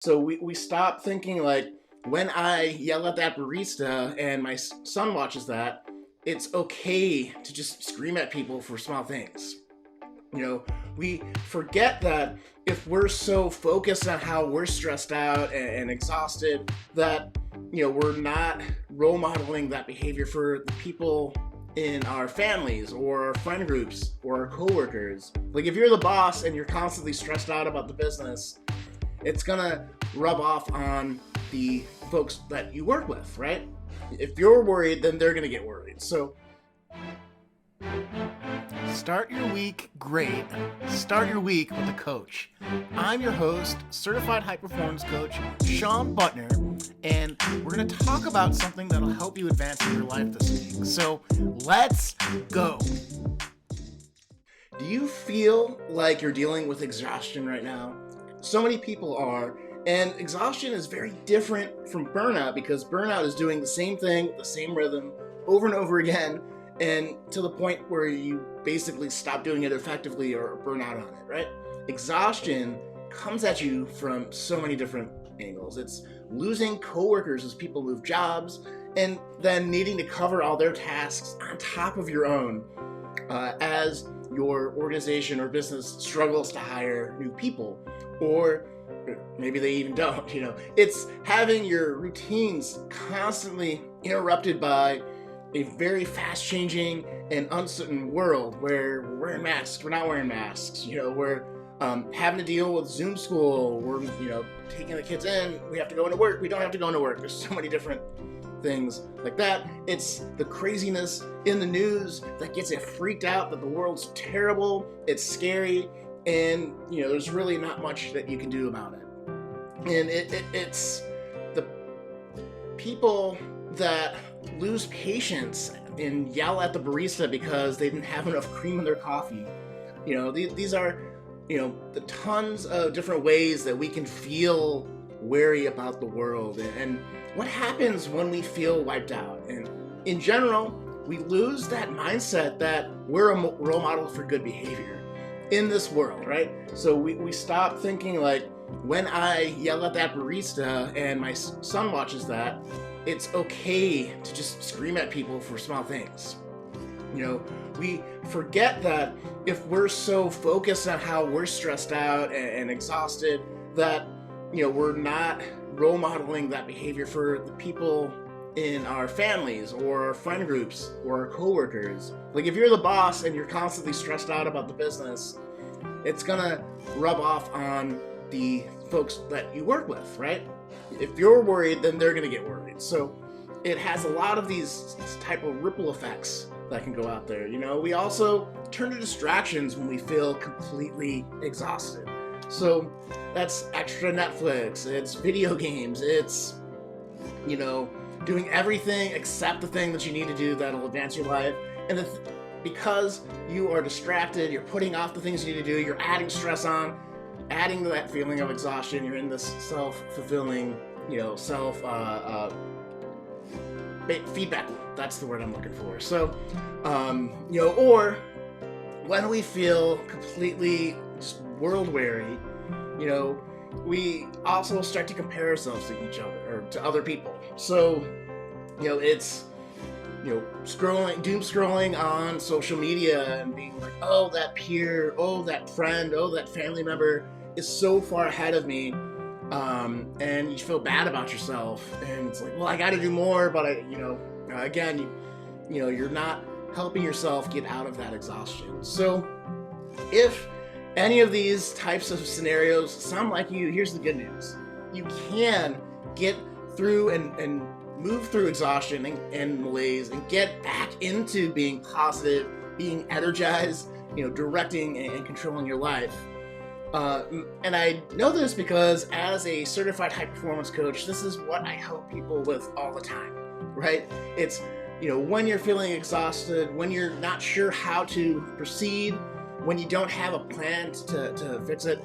So we stop thinking like, when I yell at that barista and my son watches that, it's okay to just scream at people for small things. You know, we forget that if we're so focused on how we're stressed out and exhausted that, we're not role modeling that behavior for the people in our families or our friend groups or our coworkers. Like, if you're the boss and you're constantly stressed out about the business, it's gonna rub off on the folks that you work with, right? If you're worried, then they're gonna get worried. So start your week great. Start your week with a coach. I'm your host, certified high performance coach, Sean Butner, and we're going to talk about something that'll help you advance in your life this week. So let's go. do you feel like you're dealing with exhaustion right now? So many people are. And exhaustion is very different from burnout, because burnout is doing the same thing, the same rhythm, over and over again, and to the point where you basically stop doing it effectively or burn out on it, right? Exhaustion comes at you from so many different angles. It's losing coworkers as people move jobs, and then needing to cover all their tasks on top of your own as your organization or business struggles to hire new people, or maybe they even don't. It's having your routines constantly interrupted by a very fast-changing and uncertain world where we're wearing masks, we're not wearing masks, we're having to deal with Zoom school, we're, taking the kids in, we have to go into work, we don't have to go into work. There's so many different things like that. It's the craziness in the news that gets you freaked out that the world's terrible, it's scary, and there's really not much that you can do about it. And it's the people that lose patience and yell at the barista because they didn't have enough cream in their coffee. These are the tons of different ways that we can feel wary about the world, and what happens when we feel wiped out. And in general, we lose that mindset that we're a role model for good behavior in this world, right? So we stop thinking like, when I yell at that barista and my son watches that, it's okay to just scream at people for small things. We forget that if we're so focused on how we're stressed out and exhausted that, we're not role modeling that behavior for the people in our families or our friend groups or our coworkers. Like, if you're the boss and you're constantly stressed out about the business, it's gonna rub off on the folks that you work with, right? If you're worried, then they're gonna get worried. So it has a lot of these type of ripple effects that can go out there. We also turn to distractions when we feel completely exhausted. So that's extra Netflix, it's video games, it's, doing everything except the thing that you need to do that'll advance your life. And because you are distracted, you're putting off the things you need to do, you're adding stress on, adding to that feeling of exhaustion. You're in this self-fulfilling, feedback loop. That's the word I'm looking for. So, or when we feel completely just world weary, we also start to compare ourselves to each other or to other people. So, it's doom scrolling on social media and being like, oh, that peer, oh, that friend, oh, that family member is so far ahead of me, and you feel bad about yourself, and it's like, well, I got to do more, but you're not helping yourself get out of that exhaustion. So if any of these types of scenarios sound like you, here's the good news: you can get through and move through exhaustion and malaise and get back into being positive, being energized, directing and controlling your life. And I know this because as a certified high performance coach, this is what I help people with all the time, right? It's, when you're feeling exhausted, when you're not sure how to proceed, when you don't have a plan to fix it,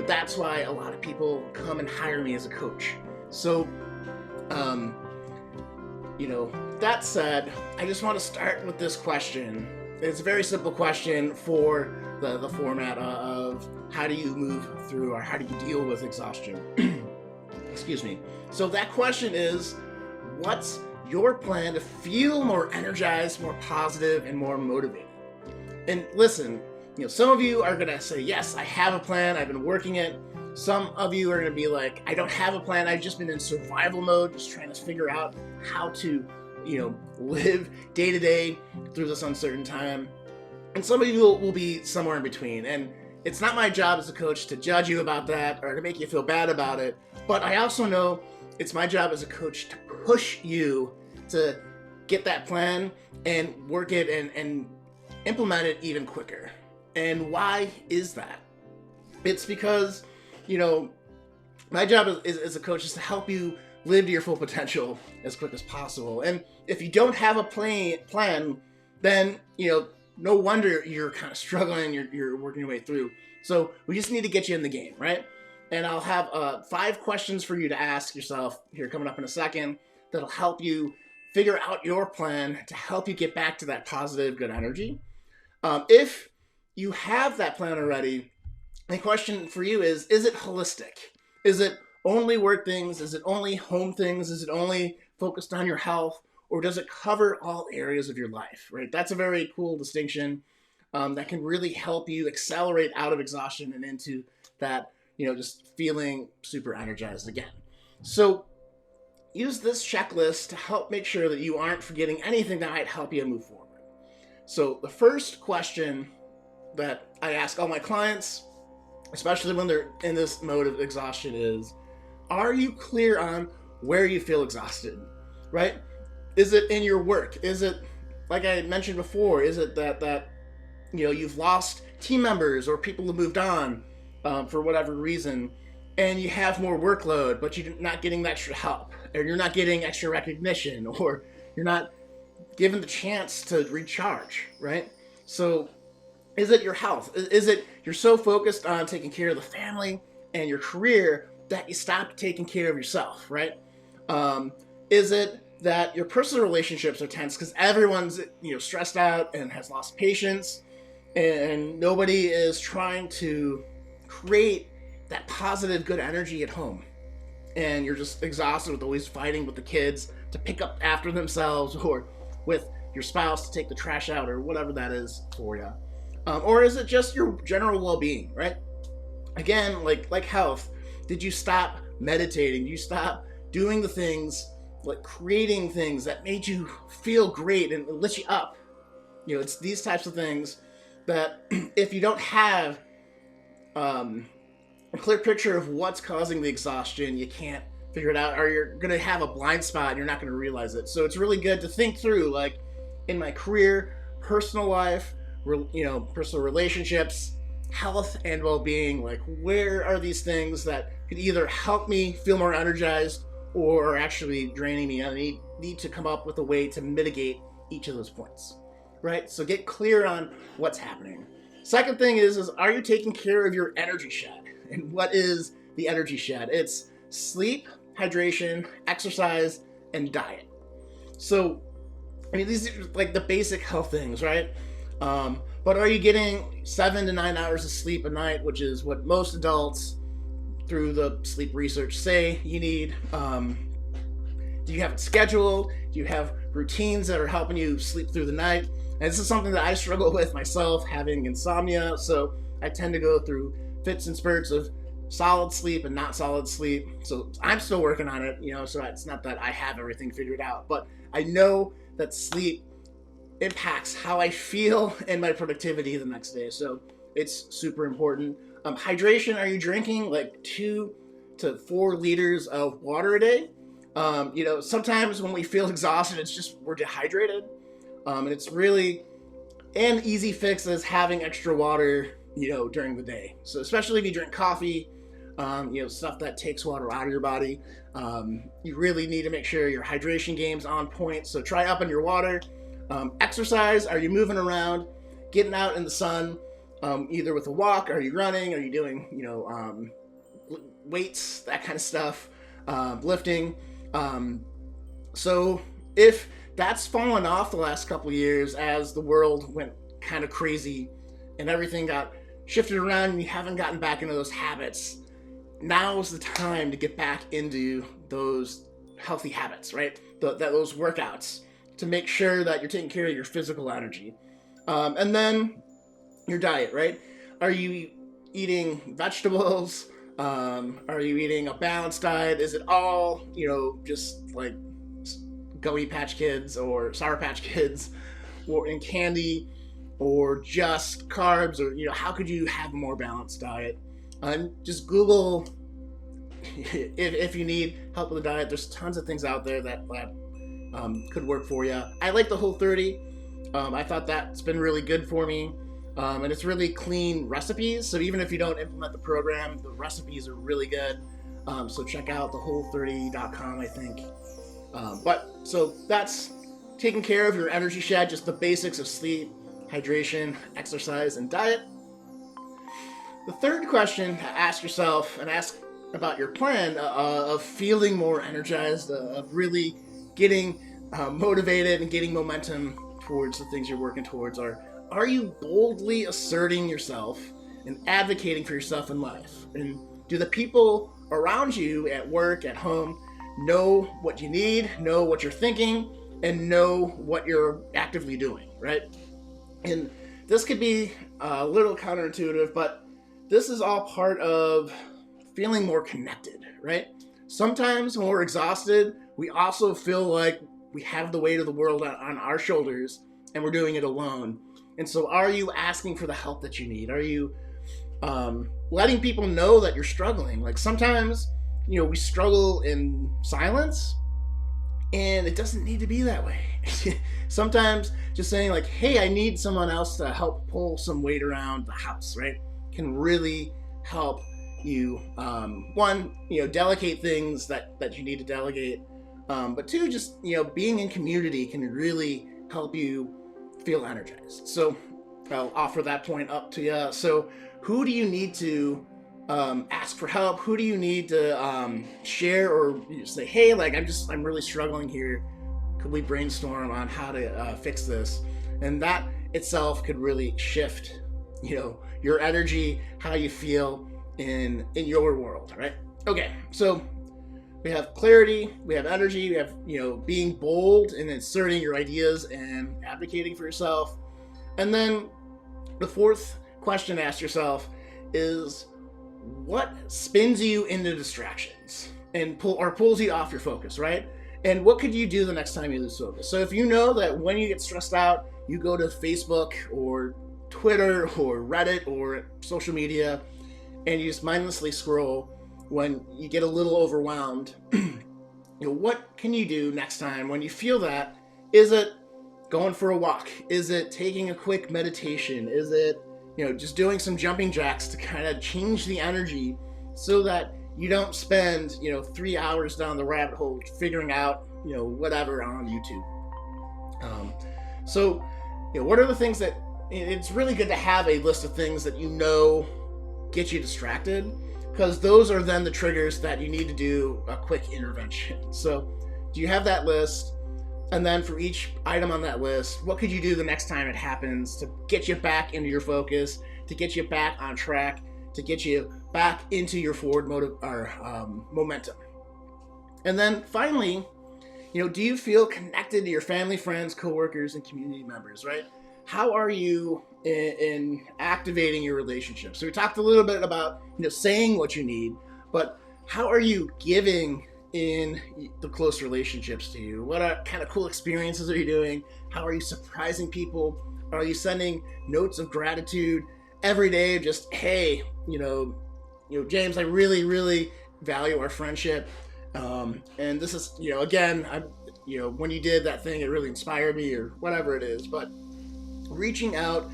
that's why a lot of people come and hire me as a coach. So, that said, I just want to start with this question. It's a very simple question for the format of how do you move through, or how do you deal with exhaustion? Excuse me. So that question is, what's your plan to feel more energized, more positive, and more motivated? And listen, some of you are going to say, yes, I have a plan. I've been working it. Some of you are going to be like, I don't have a plan. I've just been in survival mode, just trying to figure out how to, live day to day through this uncertain time. And some of you will be somewhere in between. And it's not my job as a coach to judge you about that or to make you feel bad about it. But I also know it's my job as a coach to push you to get that plan and work it and implement it even quicker. And why is that? It's because, my job as a coach is to help you live to your full potential as quick as possible. And if you don't have a plan, then, no wonder you're kind of struggling, you're working your way through. So we just need to get you in the game, right? And I'll have 5 questions for you to ask yourself here coming up in a second that'll help you figure out your plan to help you get back to that positive, good energy. If you have that plan already, the question for you is it holistic? Is it only work things? Is it only home things? Is it only focused on your health? Or does it cover all areas of your life, right? That's a very cool distinction that can really help you accelerate out of exhaustion and into that, just feeling super energized again. So use this checklist to help make sure that you aren't forgetting anything that might help you move forward. So the first question that I ask all my clients, especially when they're in this mode of exhaustion, is, are you clear on where you feel exhausted, right? Is it in your work? Is it, like I mentioned before, is it that you've lost team members or people who moved on for whatever reason, and you have more workload, but you're not getting the extra help, or you're not getting extra recognition, or you're not given the chance to recharge, right? So is it your health? Is it you're so focused on taking care of the family and your career that you stop taking care of yourself, right? Is it that your personal relationships are tense because everyone's stressed out and has lost patience, and nobody is trying to create that positive, good energy at home, and you're just exhausted with always fighting with the kids to pick up after themselves, or with your spouse to take the trash out, or whatever that is for you? Or is it just your general well-being, right? Again, like health, did you stop meditating? Did you stop doing the things, like creating things that made you feel great and lit you up? It's these types of things that if you don't have a clear picture of what's causing the exhaustion, you can't figure it out, or you're going to have a blind spot and you're not going to realize it. So it's really good to think through, like, in my career, personal life, personal relationships, health and well-being, like, where are these things that could either help me feel more energized or are actually draining me? I need to come up with a way to mitigate each of those points, right? So get clear on what's happening. Second thing is are you taking care of your energy shed? And what is the energy shed? It's sleep, hydration, exercise, and diet. So, these are like the basic health things, right? But are you getting 7 to 9 hours of sleep a night, which is what most adults through the sleep research say you need? Do you have it scheduled? Do you have routines that are helping you sleep through the night? And this is something that I struggle with myself, having insomnia, so I tend to go through fits and spurts of solid sleep and not solid sleep. So I'm still working on it, so it's not that I have everything figured out, but I know that sleep impacts how I feel and my productivity the next day. So it's super important. Hydration, are you drinking like 2 to 4 liters of water a day? Sometimes when we feel exhausted, it's just we're dehydrated. And it's really an easy fix is having extra water, during the day. So especially if you drink coffee, stuff that takes water out of your body, you really need to make sure your hydration game's on point. So try upping your water. Exercise, are you moving around, getting out in the sun, either with a walk? Are you running? Are you doing, weights, that kind of stuff, lifting? So if that's fallen off the last couple of years as the world went kind of crazy and everything got shifted around and you haven't gotten back into those habits, now's the time to get back into those healthy habits, right? Those workouts to make sure that you're taking care of your physical energy. And then your diet, right? Are you eating vegetables? Are you eating a balanced diet? Is it all, just like Gummy Patch Kids or Sour Patch Kids or in candy or just carbs? Or, how could you have a more balanced diet? Just Google if you need help with the diet. There's tons of things out there that could work for you. I like the Whole30. I thought that's been really good for me. And it's really clean recipes. So even if you don't implement the program, the recipes are really good. So check out the whole30.com, I think. So that's taking care of your energy shed, just the basics of sleep, hydration, exercise, and diet. The third question to ask yourself and ask about your plan of feeling more energized, of really getting motivated and getting momentum towards the things you're working towards are you boldly asserting yourself and advocating for yourself in life? And do the people around you at work, at home, know what you need, know what you're thinking, and know what you're actively doing, right? And this could be a little counterintuitive, but this is all part of feeling more connected, right? Sometimes when we're exhausted, we also feel like we have the weight of the world on our shoulders and we're doing it alone. And so are you asking for the help that you need? Are you letting people know that you're struggling? Like sometimes, we struggle in silence and it doesn't need to be that way. Sometimes just saying like, hey, I need someone else to help pull some weight around the house, right? Can really help you, delegate things that you need to delegate. But two, just, being in community can really help you feel energized. So I'll offer that point up to you. So who do you need to ask for help? Who do you need to share or say, hey, like I'm really struggling here. Could we brainstorm on how to fix this? And that itself could really shift, your energy, how you feel in your world, right? Okay, so we have clarity, we have energy, we have, being bold and inserting your ideas and advocating for yourself. And then the fourth question to ask yourself is, what spins you into distractions and pulls you off your focus, right? And what could you do the next time you lose focus? So if you know that when you get stressed out, you go to Facebook or Twitter or Reddit or social media and you just mindlessly scroll, when you get a little overwhelmed, what can you do next time when you feel that? Is it going for a walk? Is it taking a quick meditation? Is it, just doing some jumping jacks to kind of change the energy so that you don't spend, 3 hours down the rabbit hole figuring out, whatever on YouTube? What are the things that, it's really good to have a list of things that get you distracted, because those are then the triggers that you need to do a quick intervention. So do you have that list? And then for each item on that list, what could you do the next time it happens to get you back into your focus, to get you back on track, to get you back into your forward momentum? And then finally, do you feel connected to your family, friends, coworkers, and community members, right? How are you in activating your relationships? So we talked a little bit about, saying what you need, but how are you giving in the close relationships to you? What kind of cool experiences are you doing? How are you surprising people? Are you sending notes of gratitude every day? Just, hey, James, I really, really value our friendship. And this is, again, when you did that thing, it really inspired me, or whatever it is. But reaching out,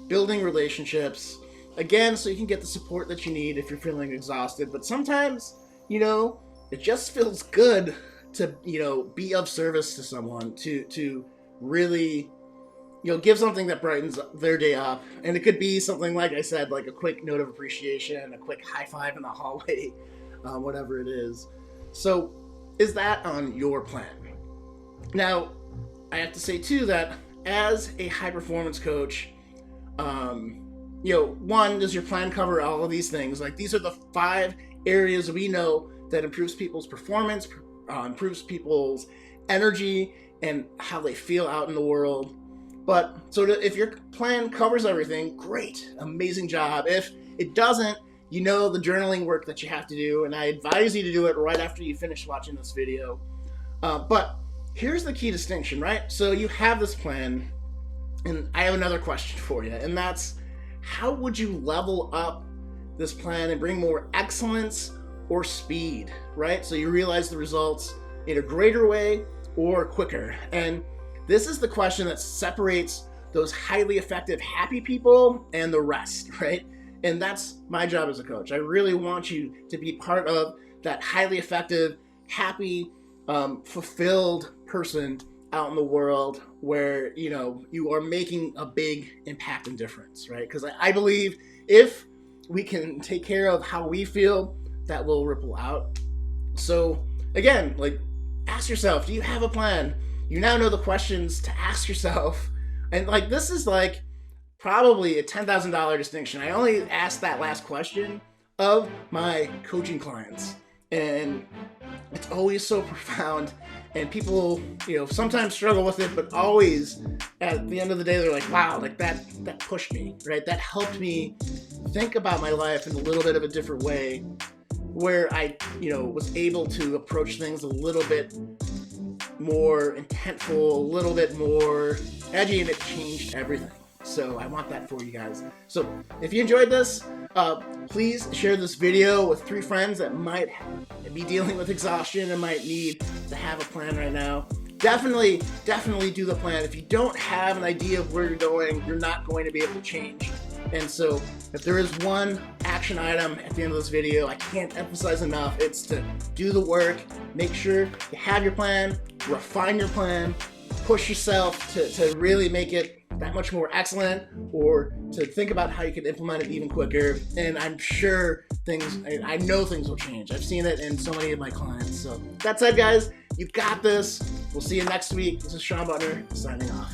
building relationships, again, so you can get the support that you need if you're feeling exhausted. But sometimes, it just feels good to, be of service to someone, to really, give something that brightens their day up. And it could be something, like I said, like a quick note of appreciation, a quick high five in the hallway, whatever it is. So is that on your plan? Now, I have to say too that as a high performance coach, one, does your plan cover all of these things? Like, these are the 5 areas we know that improves people's performance, improves people's energy, and how they feel out in the world. But if your plan covers everything, great, amazing job. If it doesn't, you know the journaling work that you have to do, and I advise you to do it right after you finish watching this video. But here's the key distinction, right? So you have this plan, and I have another question for you, and that's, how would you level up this plan and bring more excellence or speed, right? So you realize the results in a greater way or quicker. And this is the question that separates those highly effective, happy people and the rest, right? And that's my job as a coach. I really want you to be part of that highly effective, happy, fulfilled person out in the world where, you are making a big impact and difference, right? Because I believe if we can take care of how we feel, that will ripple out. So again, ask yourself, do you have a plan? You now know the questions to ask yourself. And this is probably a $10,000 distinction. I only asked that last question of my coaching clients, and it's always so profound. And people, sometimes struggle with it, but always at the end of the day, they're like, wow, that pushed me, right? That helped me think about my life in a little bit of a different way, where I, was able to approach things a little bit more intentful, a little bit more edgy, and it changed everything. So I want that for you guys. So if you enjoyed this, please share this video with 3 friends that might be dealing with exhaustion and might need to have a plan right now. Definitely do the plan. If you don't have an idea of where you're going, you're not going to be able to change. And so if there is one action item at the end of this video, I can't emphasize enough, it's to do the work, make sure you have your plan, refine your plan, push yourself to really make it that much more excellent, or to think about how you can implement it even quicker. And I'm sure I know things will change. I've seen it in so many of my clients. So that said, guys, you got this. We'll see you next week. This is Sean Butner signing off.